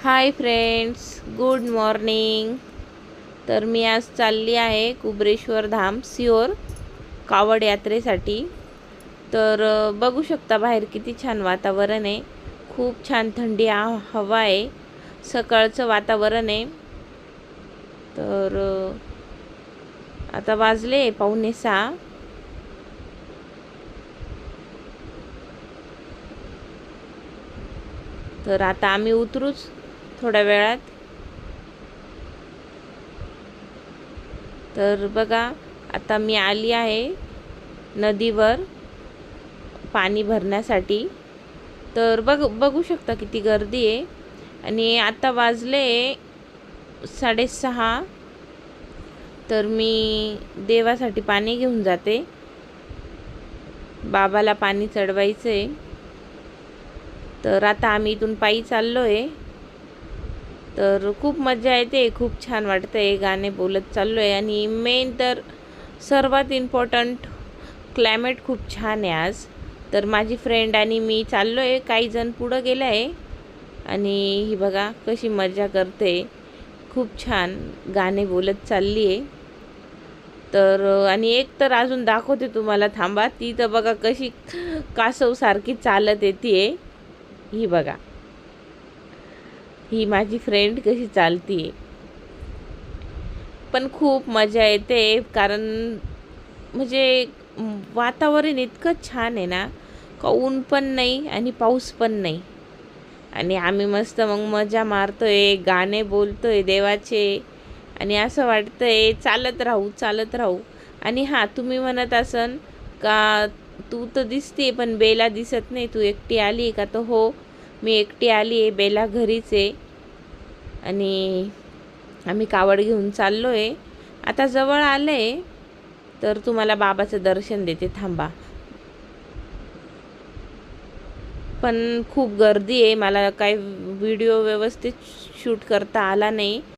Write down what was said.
Hi friends, good morning. तर मी आज चालली आहे कुबरेश्वर धाम सिओर कावड यात्रेसाठी. तर बघू शकता बाहेर किती छान वातावरण आहे. खूप छान थंडी हवा आहे. सकाळचं वातावरण आहे. तर आता वाजले 5:45. तर आता आम्ही उतरूच थोड्या वेळात. तर बघा, आता मी आली आहे नदीवर पाणी भरण्यासाठी. तर बघू शकता किती गर्दी आहे. आणि आता वाजले 6:30. तर मी देवासाठी पाणी घेऊन जाते. बाबाला पाणी चढवायचं आहे. तर आता आम्ही इथून पायी चाललो आहे. तर खूप मजा येते, खूप छान वाटतं आहे. गाणे बोलत चाललो आहे. आणि मेन तर सर्वात इम्पॉर्टंट, क्लायमेट खूप छान आहे आज. तर माझी फ्रेंड आणि मी चाललो आहे. काही जण पुढं गेलं आहे. आणि ही बघा कशी मजा करते, खूप छान गाणे बोलत चालली आहे. तर आणि एक तर अजून दाखवते तुम्हाला, थांबा. ती तर बघा कशी कासवसारखी चालत येते. ही बघा, ही माझी फ्रेंड कशी चालती. पण खूप मजा येते, कारण म्हणजे वातावरण इतकं छान आहे ना, का ऊन पण नाही आणि पाऊस पण नाही. आणि आम्ही मस्त मग मजा मारतोय, गाणे बोलतोय देवाचे. आणि असं वाटतंय चालत राहू चालत राहू. आणि हां, तुम्ही म्हणत असन का तू तर दिसते पण बेला दिसत नाही, तू एकटी आली का? तर हो, मी एकटी आली आहे. बेला घरीच आहे. आणि आम्ही कावड घेऊन चाललो आहे. आता जवळ आलं आहे. तर तुम्हाला बाबाचं दर्शन देते, थांबा. पण खूप गर्दी आहे, मला काही व्हिडिओ व्यवस्थित शूट करता आला नाही.